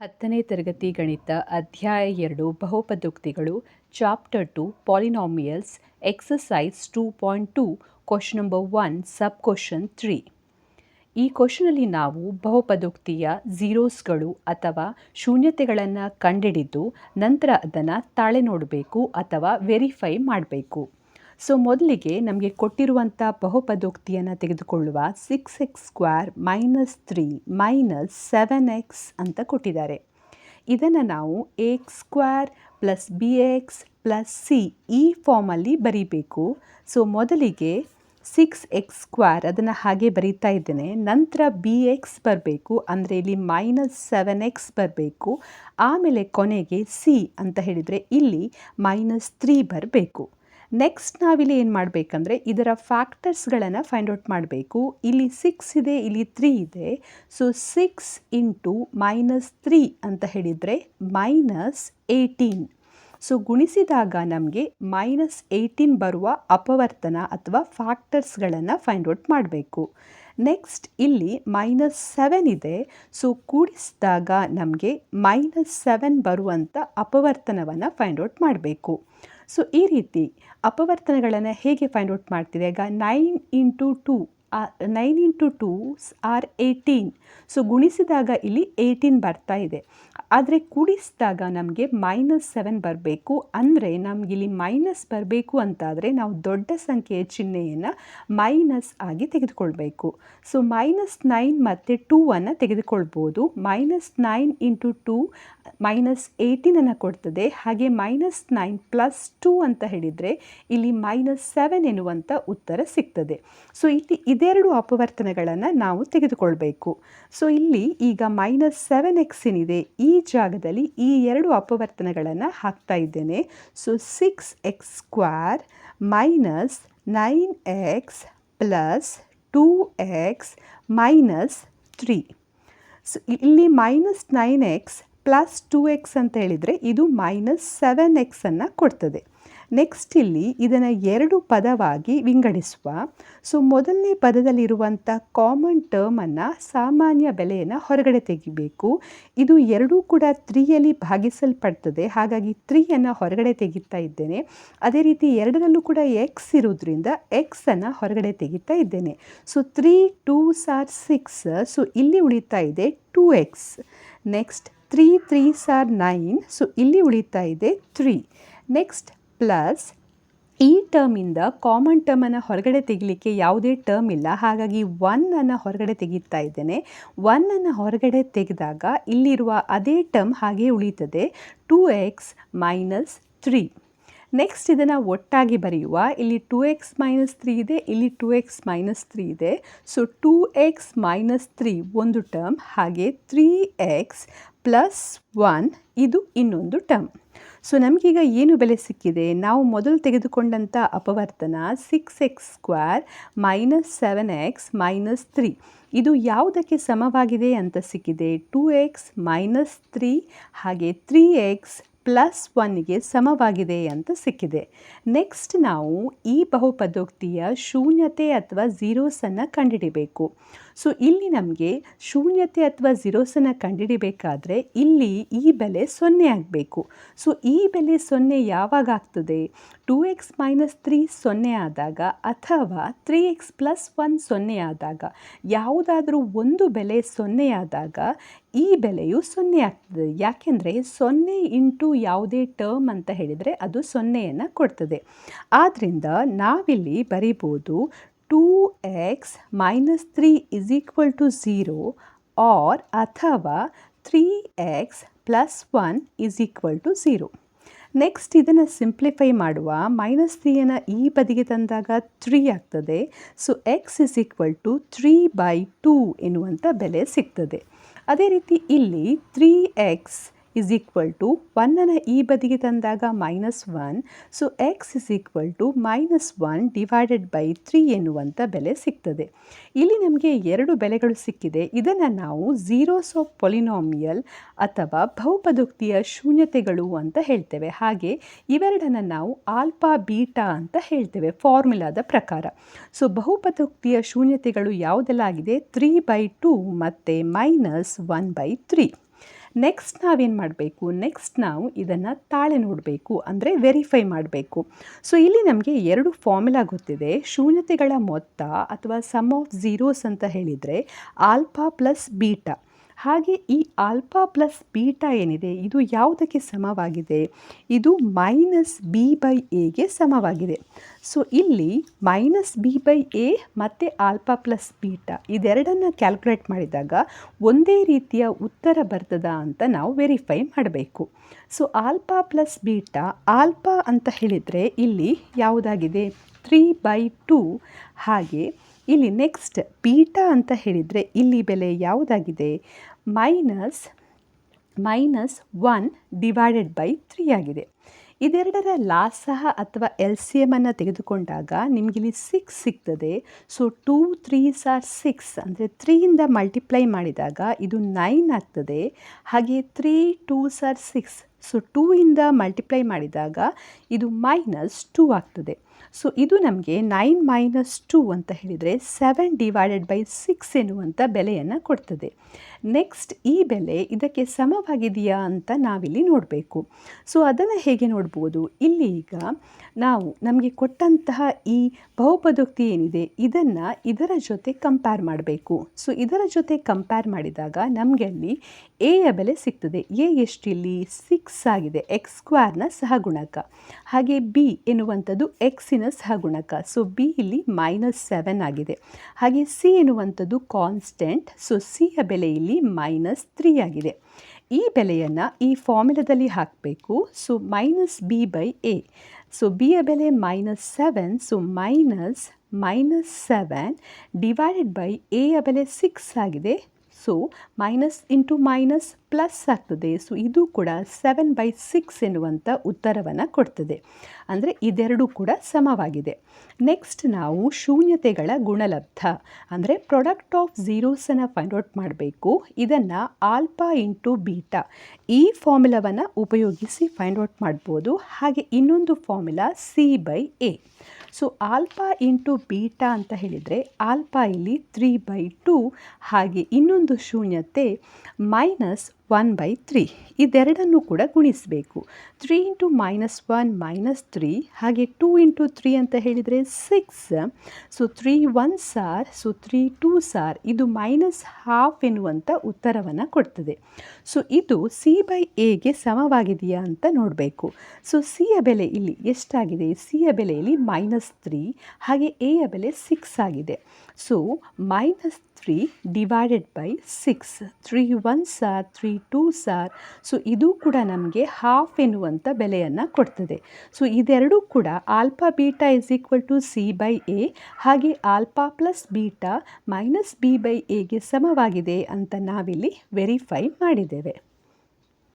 10ನೇ ತರಗತಿ ಗಣಿತ ಅಧ್ಯಾಯ 2 ಬಹುಪದೋಕ್ತಿಗಳು chapter 2 polynomials exercise 2.2 question number 1 sub question 3. ಈ ಕ್ವೆಶ್ಚನಲ್ಲಿ ನಾವು ಬಹುಪದೋಕ್ತಿಯ ಝೀರೋಸ್ಗಳು ಅಥವಾ ಶೂನ್ಯತೆಗಳನ್ನು ಕಂಡುಹಿಡಿದು ನಂತರ ಅದನ್ನು ತಾಳೆ ನೋಡಬೇಕು ಅಥವಾ ವೆರಿಫೈ ಮಾಡಬೇಕು. ಸೊ ಮೊದಲಿಗೆ ನಮಗೆ ಕೊಟ್ಟಿರುವಂಥ ಬಹುಪದೋಕ್ತಿಯನ್ನು ತೆಗೆದುಕೊಳ್ಳುವ 6x² - 3 - 7x ಅಂತ ಕೊಟ್ಟಿದ್ದಾರೆ. ಇದನ್ನು ನಾವು ax² + bx + c ಈ ಫಾರ್ಮಲ್ಲಿ ಬರೀಬೇಕು. ಸೊ ಮೊದಲಿಗೆ 6x² ಅದನ್ನು ಹಾಗೆ ಬರೀತಾ ಇದ್ದೇನೆ. ನಂತರ bx ಬರಬೇಕು, ಅಂದರೆ ಇಲ್ಲಿ -7x ಬರಬೇಕು. ಆಮೇಲೆ ಕೊನೆಗೆ c ಅಂತ ಹೇಳಿದರೆ ಇಲ್ಲಿ -3 ಬರಬೇಕು. ನೆಕ್ಸ್ಟ್ ನಾವಿಲ್ಲಿ ಏನು ಮಾಡಬೇಕಂದ್ರೆ ಇದರ ಫ್ಯಾಕ್ಟರ್ಸ್ಗಳನ್ನು ಫೈಂಡ್ ಔಟ್ ಮಾಡಬೇಕು. ಇಲ್ಲಿ 6 ಇದೆ, ಇಲ್ಲಿ 3 ಇದೆ. ಸೊ 6 × -3 ಅಂತ ಹೇಳಿದರೆ -18. ಸೊ ಗುಣಿಸಿದಾಗ ನಮಗೆ -18 ಬರುವ ಅಪವರ್ತನ ಅಥವಾ ಫ್ಯಾಕ್ಟರ್ಸ್ಗಳನ್ನು ಫೈಂಡ್ ಔಟ್ ಮಾಡಬೇಕು. ನೆಕ್ಸ್ಟ್ ಇಲ್ಲಿ -7 ಇದೆ. ಸೊ ಕೂಡಿಸಿದಾಗ ನಮಗೆ -7 ಬರುವಂಥ ಅಪವರ್ತನವನ್ನು ಫೈಂಡ್ ಔಟ್ ಮಾಡಬೇಕು. ಸೊ ಈ ರೀತಿ ಅಪವರ್ತನಗಳನ್ನು ಹೇಗೆ ಫೈಂಡ್ ಔಟ್ ಮಾಡ್ತಿದೆ? ಈಗ 9 × 2 ಆರ್ 18. ಸೊ ಗುಣಿಸಿದಾಗ ಇಲ್ಲಿ 18 ಬರ್ತಾ ಇದೆ. ಆದರೆ ಕೂಡಿಸಿದಾಗ ನಮಗೆ -7 ಬರಬೇಕು. ಅಂದರೆ ನಮಗಿಲ್ಲಿ ಮೈನಸ್ ಬರಬೇಕು ಅಂತಾದರೆ ನಾವು ದೊಡ್ಡ ಸಂಖ್ಯೆಯ ಚಿಹ್ನೆಯನ್ನು ಮೈನಸ್ ಆಗಿ ತೆಗೆದುಕೊಳ್ಬೇಕು. ಸೊ -9 ಮತ್ತು 2 ತೆಗೆದುಕೊಳ್ಬೋದು. -9 × 2 -18 ಕೊಡ್ತದೆ. ಹಾಗೆ -9 + 2 ಅಂತ ಹೇಳಿದರೆ ಇಲ್ಲಿ -7 ಎನ್ನುವಂಥ ಉತ್ತರ ಸಿಗ್ತದೆ. ಸೊ ಇಲ್ಲಿ ಇದೆರಡು ಅಪವರ್ತನಗಳನ್ನು ನಾವು ತೆಗೆದುಕೊಳ್ಬೇಕು. ಸೊ ಇಲ್ಲಿ ಈಗ -7x ಏನಿದೆ ಈ ಜಾಗದಲ್ಲಿ ಈ ಎರಡು ಅಪವರ್ತನಗಳನ್ನು ಹಾಕ್ತಾ ಇದ್ದೇನೆ. So 6x² - 9x + 2x - 3. So ಇಲ್ಲಿ -9x + 2x ಅಂತ ಹೇಳಿದರೆ ಇದು -7x ಅನ್ನು ಕೊಡ್ತದೆ. ನೆಕ್ಸ್ಟ್ ಇಲ್ಲಿ ಇದನ್ನು ಎರಡು ಪದವಾಗಿ ವಿಂಗಡಿಸುವ. ಸೊ ಮೊದಲನೇ ಪದದಲ್ಲಿರುವಂಥ ಕಾಮನ್ ಟರ್ಮನ್ನು ಸಾಮಾನ್ಯ ಬೆಲೆಯನ್ನು ಹೊರಗಡೆ ತೆಗಿಬೇಕು. ಇದು ಎರಡೂ ಕೂಡ 3ಯಲ್ಲಿ ಭಾಗಿಸಲ್ಪಡ್ತದೆ. ಹಾಗಾಗಿ 3ಯನ್ನು ಹೊರಗಡೆ ತೆಗಿತಾ ಇದ್ದೇನೆ. ಅದೇ ರೀತಿ ಎರಡರಲ್ಲೂ ಕೂಡ x ಇರೋದ್ರಿಂದ x ಹೊರಗಡೆ ತೆಗಿತಾ ಇದ್ದೇನೆ. So 3 2s are 6. ಸೊ ಇಲ್ಲಿ ಉಳಿತಾ ಇದೆ 2x. Next 3 3s are 9. So ಇಲ್ಲಿ ಉಳಿತಾ ಇದೆ 3. ನೆಕ್ಸ್ಟ್ ಪ್ಲಸ್ ಈ ಟರ್ಮಿಂದ ಕಾಮನ್ ಟರ್ಮನ್ನು ಹೊರಗಡೆ ತೆಗಿಲಿಕ್ಕೆ ಯಾವುದೇ ಟರ್ಮ್ ಇಲ್ಲ. ಹಾಗಾಗಿ 1 ಹೊರಗಡೆ ತೆಗಿತಾ ಇದ್ದೇನೆ. 1 ಹೊರಗಡೆ ತೆಗೆದಾಗ ಇಲ್ಲಿರುವ ಅದೇ ಟರ್ಮ್ ಹಾಗೆ ಉಳಿತದೆ 2x - 3. ನೆಕ್ಸ್ಟ್ ಇದನ್ನು ಒಟ್ಟಾಗಿ ಬರೆಯುವ. ಇಲ್ಲಿ 2x - 3 ಇದೆ, ಇಲ್ಲಿ 2x - 3 ಇದೆ. ಸೊ 2x - 3 ಒಂದು ಟರ್ಮ್, ಹಾಗೆ 3x + 1 ಇದು ಇನ್ನೊಂದು ಟರ್ಮ್. ಸೊ ನಮಗೀಗ ಏನು ಬೆಲೆ ಸಿಕ್ಕಿದೆ? ನಾವು ಮೊದಲು ತೆಗೆದುಕೊಂಡಂಥ ಅಪವರ್ತನ 6x² - 7x - 3 ಇದು ಯಾವುದಕ್ಕೆ ಸಮವಾಗಿದೆ ಅಂತ ಸಿಕ್ಕಿದೆ? 2x - 3 ಹಾಗೆ 3x + 1ಗೆ ಸಮವಾಗಿದೆ ಅಂತ ಸಿಕ್ಕಿದೆ. ನೆಕ್ಸ್ಟ್ ನಾವು ಈ ಬಹುಪದೋಕ್ತಿಯ ಶೂನ್ಯತೆ ಅಥವಾ ಝೀರೋಸನ್ನು ಕಂಡುಹಿಡಿಬೇಕು. ಸೊ ಇಲ್ಲಿ ನಮಗೆ ಶೂನ್ಯತೆ ಅಥವಾ ಝೀರೋಸನ್ನು ಕಂಡುಹಿಡಿಬೇಕಾದ್ರೆ ಇಲ್ಲಿ ಈ ಬೆಲೆ 0 ಆಗಬೇಕು. ಸೊ ಈ ಬೆಲೆ 0 ಯಾವಾಗ ಆಗ್ತದೆ? 2x - 3 0 ಆದಾಗ ಅಥವಾ 3x + 1 0 ಆದಾಗ. ಯಾವುದಾದ್ರೂ ಒಂದು ಬೆಲೆ 0 ಆದಾಗ ಈ ಬೆಲೆಯು 0 ಆಗ್ತದೆ. ಯಾಕೆಂದರೆ 0 ಇಂಟು ಯಾವುದೇ ಟರ್ಮ್ ಅಂತ ಹೇಳಿದರೆ ಅದು 0ಯನ್ನು ಕೊಡ್ತದೆ. ಆದ್ದರಿಂದ ನಾವಿಲ್ಲಿ ಬರಿಬೋದು 2x - 3 = 0 ಆರ್ ಅಥವಾ 3x + 1 = 0. ನೆಕ್ಸ್ಟ್ ಇದನ್ನು ಸಿಂಪ್ಲಿಫೈ ಮಾಡುವ. -3ಯನ್ನು ಈ ಬದಿಗೆ ತಂದಾಗ 3 ಆಗ್ತದೆ. ಸೊ x = 3/2 ಎನ್ನುವಂಥ ಬೆಲೆ ಸಿಗ್ತದೆ. ಅದೇ ರೀತಿ ಇಲ್ಲಿ 3x = 1 ಈ ಬದಿಗೆ ತಂದಾಗ -1. ಸೊ x = -1/3 ಎನ್ನುವಂಥ ಬೆಲೆ ಸಿಗ್ತದೆ. ಇಲ್ಲಿ ನಮಗೆ ಎರಡು ಬೆಲೆಗಳು ಸಿಕ್ಕಿದೆ. ಇದನ್ನು ನಾವು ಝೀರೋಸ್ ಆಫ್ ಪಾಲಿನಾಮಿಯಲ್ ಅಥವಾ ಬಹುಪದೋಕ್ತಿಯ ಶೂನ್ಯತೆಗಳು ಅಂತ ಹೇಳ್ತೇವೆ. ಹಾಗೆ ಇವೆರಡನ್ನು ನಾವು ಆಲ್ಫಾ ಬೀಟಾ ಅಂತ ಹೇಳ್ತೇವೆ ಫಾರ್ಮುಲಾದ ಪ್ರಕಾರ. ಸೊ ಬಹುಪದೋಕ್ತಿಯ ಶೂನ್ಯತೆಗಳು ಯಾವುದೆಲ್ಲ ಆಗಿದೆ? 3/2 ಮತ್ತು -1/3. ನೆಕ್ಸ್ಟ್ ನಾವೇನು ಮಾಡಬೇಕು, ನೆಕ್ಸ್ಟ್ ನಾವು ಇದನ್ನು ತಾಳೆ ನೋಡಬೇಕು, ಅಂದರೆ ವೆರಿಫೈ ಮಾಡಬೇಕು. ಸೊ ಇಲ್ಲಿ ನಮಗೆ 2 ಫಾರ್ಮುಲಾ ಗೊತ್ತಿದೆ. ಶೂನ್ಯತೆಗಳ ಮೊತ್ತ ಅಥವಾ ಸಮ್ ಆಫ್ ಝೀರೋಸ್ ಅಂತ ಹೇಳಿದರೆ ಆಲ್ಫಾ ಪ್ಲಸ್ ಬೀಟಾ. ಹಾಗೆ ಈ ಆಲ್ಫಾ ಪ್ಲಸ್ ಬೀಟಾ ಏನಿದೆ ಇದು ಯಾವುದಕ್ಕೆ ಸಮವಾಗಿದೆ, ಇದು ಮೈನಸ್ ಬಿ ಬೈ ಎಗೆ ಸಮವಾಗಿದೆ. ಸೊ ಇಲ್ಲಿ ಮೈನಸ್ ಬಿ ಬೈ ಎ ಮತ್ತು ಆಲ್ಫಾ ಪ್ಲಸ್ ಬೀಟಾ ಇದೆರಡನ್ನು ಕ್ಯಾಲ್ಕುಲೇಟ್ ಮಾಡಿದಾಗ ಒಂದೇ ರೀತಿಯ ಉತ್ತರ ಬರ್ತದಾ ಅಂತ ನಾವು ವೆರಿಫೈ ಮಾಡಬೇಕು. So alpha plus beta, alpha ಅಂತ ಹೇಳಿದರೆ ಇಲ್ಲಿ ಯಾವುದಾಗಿದೆ 3/2. ಹಾಗೆ ಇಲ್ಲಿ ನೆಕ್ಸ್ಟ್ ಬೀಟಾ ಅಂತ ಹೇಳಿದರೆ ಇಲ್ಲಿ ಬೆಲೆ ಯಾವುದಾಗಿದೆ, -1/3 ಆಗಿದೆ. ಇದೆರಡರ ಲಾಸಹ ಅಥವಾ ಎಲ್ ಸಿ ಎಮನ್ನು ತೆಗೆದುಕೊಂಡಾಗ ನಿಮಗಿಲ್ಲಿ 6 ಸಿಗ್ತದೆ. ಸೊ 2 3s are 6, ಅಂದರೆ 3ಇಂದ ಮಲ್ಟಿಪ್ಲೈ ಮಾಡಿದಾಗ ಇದು 9 ಆಗ್ತದೆ. ಹಾಗೆ 3 2s are 6, ಸೊ 2ಇಂದ ಮಲ್ಟಿಪ್ಲೈ ಮಾಡಿದಾಗ ಇದು -2 ಆಗ್ತದೆ. ಸೊ ಇದು ನಮಗೆ 9 - 2 ಅಂತ ಹೇಳಿದರೆ 7/6 ಎನ್ನುವಂಥ ಬೆಲೆಯನ್ನು ಕೊಡ್ತದೆ. ನೆಕ್ಸ್ಟ್ ಈ ಬೆಲೆ ಇದಕ್ಕೆ ಸಮವಾಗಿದೆಯಾ ಅಂತ ನಾವಿಲ್ಲಿ ನೋಡಬೇಕು. ಸೊ ಅದನ್ನು ಹೇಗೆ ನೋಡ್ಬೋದು, ಇಲ್ಲಿ ಈಗ ನಾವು ನಮಗೆ ಕೊಟ್ಟಂತಹ ಈ ಬಹುಪದೋಕ್ತಿ ಏನಿದೆ ಇದನ್ನು ಇದರ ಜೊತೆ ಕಂಪೇರ್ ಮಾಡಬೇಕು. ಸೊ ಇದರ ಜೊತೆ ಕಂಪೇರ್ ಮಾಡಿದಾಗ ನಮಗೆ ಅಲ್ಲಿ ಎಯ ಬೆಲೆ ಸಿಗ್ತದೆ. ಎ ಎಷ್ಟಿಲ್ಲಿ 6 ಆಗಿದೆ, x² ಸಹಗುಣಕ. ಹಾಗೆ ಬಿ ಎನ್ನುವಂಥದ್ದು ಎಕ್ಸಿನ ಸಹಗುಣಕ. ಸೊ ಬಿ ಇಲ್ಲಿ -7 ಆಗಿದೆ. ಹಾಗೆ ಸಿ ಎನ್ನುವಂಥದ್ದು ಕಾನ್ಸ್ಟೆಂಟ್. ಸೊ ಸಿಯ ಬೆಲೆ ಇಲ್ಲಿ -3 ಆಗಿದೆ. ಈ ಬೆಲೆಯನ್ನು ಈ ಫಾರ್ಮುಲಾದಲ್ಲಿ ಹಾಕಬೇಕು. So -b by A. So ಬಿಯ ಬೆಲೆ -7. ಸೊ -7 ಡಿವೈಡೆಡ್ ಬೈ ಎಯ ಬೆಲೆ 6 ಆಗಿದೆ. So minus into minus plus ಆಗ್ತದೆ. ಸೊ ಇದು ಕೂಡ 7/6 ಎನ್ನುವಂಥ ಉತ್ತರವನ್ನು ಕೊಡ್ತದೆ. ಅಂದರೆ ಇದೆರಡೂ ಕೂಡ ಸಮವಾಗಿದೆ. ನೆಕ್ಸ್ಟ್ ನಾವು ಶೂನ್ಯತೆಗಳ ಗುಣಲಬ್ಧ ಅಂದರೆ ಪ್ರಾಡಕ್ಟ್ ಆಫ್ ಝೀರೋಸನ್ನು ಫೈಂಡ್ ಔಟ್ ಮಾಡಬೇಕು. ಇದನ್ನು ಆಲ್ಫಾ ಇಂಟು ಬೀಟಾ ಈ ಫಾರ್ಮುಲಾವನ್ನು ಉಪಯೋಗಿಸಿ ಫೈಂಡ್ ಔಟ್ ಮಾಡ್ಬೋದು. ಹಾಗೆ ಇನ್ನೊಂದು formula C/A. So alpha into beta ಅಂತ ಹೇಳಿದರೆ ಆಲ್ಫಾ ಇಲ್ಲಿ 3/2. ಹಾಗೆ ಇನ್ನೊಂದು ಶೂನ್ಯತೆ -1/3. ಇದೆರಡನ್ನು ಕೂಡ ಗುಣಿಸಬೇಕು. 3 × -1 -3. ಹಾಗೆ 2 × 3 ಅಂತ ಹೇಳಿದರೆ 6. So 3 1s are, so 3 2s are. ಇದು -12 ಎನ್ನುವಂಥ ಉತ್ತರವನ್ನು ಕೊಡ್ತದೆ. ಸೊ ಇದು C/Aಗೆ ಸಮವಾಗಿದೆಯಾ ಅಂತ ನೋಡಬೇಕು. ಸೊ ಸಿಯ ಬೆಲೆ ಇಲ್ಲಿ ಎಷ್ಟಾಗಿದೆ, ಸಿಯ ಬೆಲೆ ಇಲ್ಲಿ -3. ಹಾಗೆ ಎಯ ಬೆಲೆ 6 ಆಗಿದೆ. So -3 divided by 6. 3 1s are, 3 2s are. So ಇದು ಕೂಡ ನಮಗೆ 1/2 ಎನ್ನುವಂಥ ಬೆಲೆಯನ್ನು ಕೊಡ್ತದೆ. ಸೊ ಇದೆರಡೂ ಕೂಡ ಆಲ್ಫಾ ಬೀಟಾ C/A ಹಾಗೆ ಆಲ್ಫಾ ಪ್ಲಸ್ ಬೀಟಾ -B/Aಗೆ ಸಮವಾಗಿದೆ ಅಂತ ನಾವಿಲ್ಲಿ ವೆರಿಫೈ ಮಾಡಿದ್ದೇವೆ.